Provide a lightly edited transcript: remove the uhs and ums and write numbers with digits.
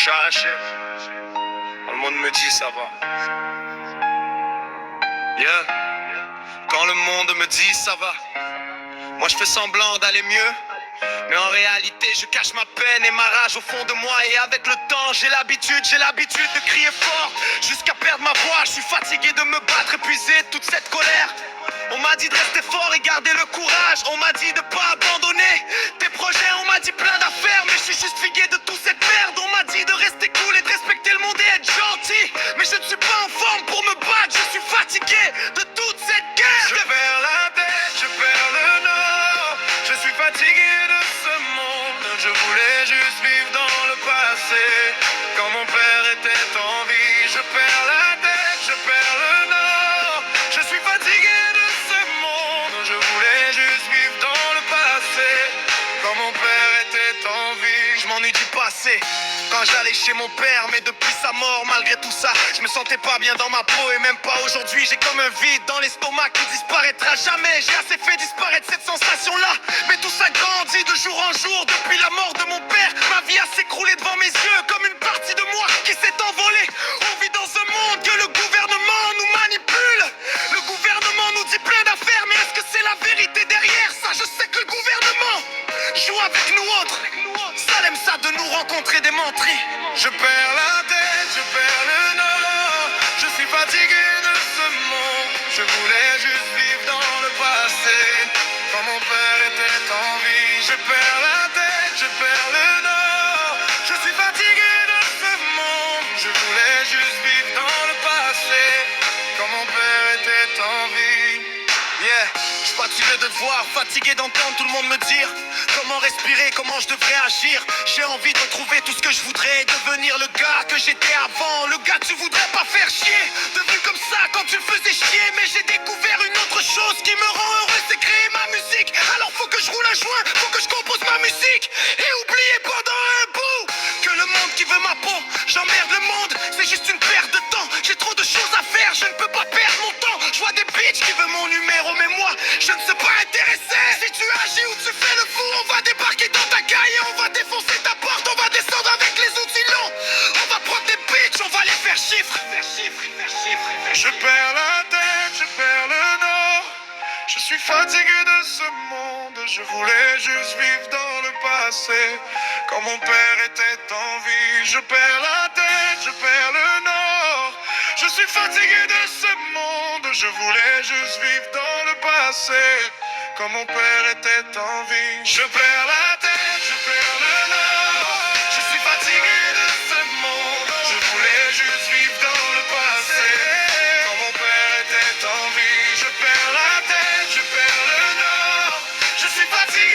Cherche. Tout le monde me dit ça va. Yeah. Quand le monde me dit ça va, moi je fais semblant d'aller mieux. Mais en réalité je cache ma peine et ma rage au fond de moi. Et avec le temps j'ai l'habitude de crier fort jusqu'à perdre ma voix. Je suis fatigué de me battre, épuisé de toute cette colère. On m'a dit de rester fort et garder le courage. On m'a dit de pas abandonner tes projets. On m'a dit plein d'affaires, mais je suis juste fatigué de toute cette merde. On m'a dit de rester cool et de respecter le monde et être gentil. Mais je ne suis pas en forme pour me battre. Je suis fatigué de toute cette guerre. Je perds la tête, je perds le nord. Je suis fatigué de ce monde. Je voulais juste vivre dans le passé, quand mon père était en vie. Je perds la tête, je perds le nord. Je suis fatigué de ce monde. Je voulais juste vivre dans le passé, quand mon père était en vie. Je m'ennuie du passé, quand j'allais chez mon père. Mais depuis sa mort, malgré tout ça, je me sentais pas bien dans ma peau. Et même pas aujourd'hui, j'ai comme un vide dans l'estomac qui disparaîtra jamais. J'ai assez fait disparaître cette sensation-là, mais tout ça grandit de jour en jour. Depuis la mort de mon père, ma vie a s'écroulé devant mes yeux, comme une partie de moi qui s'est envolée. On vit dans un monde que le gouvernement nous manipule. Le gouvernement nous dit plein d'affaires, mais est-ce que c'est la vérité derrière ça? Je sais que le gouvernement joue avec nous autres. Ça aime ça de nous rencontrer des menteries. Je perds la tête, je perds le nord. Je suis fatigué de ce monde. Je voulais juste vivre dans le passé, quand mon père était en vie. Je perds la tête, je perds le nord. Je suis fatigué de ce monde. Je voulais juste vivre dans le passé, quand mon père était en vie. Yeah, je suis fatigué de te voir, fatigué d'entendre tout le monde me dire comment respirer, comment je devrais agir. J'ai envie de retrouver tout ce que je voudrais, devenir le gars que j'étais avant. Le gars que tu voudrais pas faire chier, devenu comme ça quand tu le faisais chier. Mais j'ai découvert une autre chose qui me rend heureux, c'est créer ma musique. Alors faut que je roule un joint, faut que je compose ma musique. Et oublier pendant un bout que le monde qui veut ma peau, j'emmerde le monde, c'est juste une perte de temps. J'ai trop de choses à faire, je ne peux pas perdre mon temps. Je vois des bitches qui veulent mon numéro, mais moi je ne suis pas intéressé. Si tu agis ou tu fais le fou, on va débarquer dans ta caille et on va défoncer ta porte. On va descendre avec les outils longs. On va prendre des bitches, on va les faire chiffre. Je perds la tête, je perds le nord. Je suis fatigué de ce monde. Je voulais juste vivre dans le passé, quand mon père était en vie. Je perds la tête, je perds le nord. Je suis fatigué de ce monde. Je voulais juste vivre dans le passé, quand mon père était en vie. Je perds la tête, je perds le nord. Je suis fatigué de ce monde. Je voulais juste vivre dans le passé, quand mon père était en vie. Je perds la tête, je perds le nord. Je suis fatigué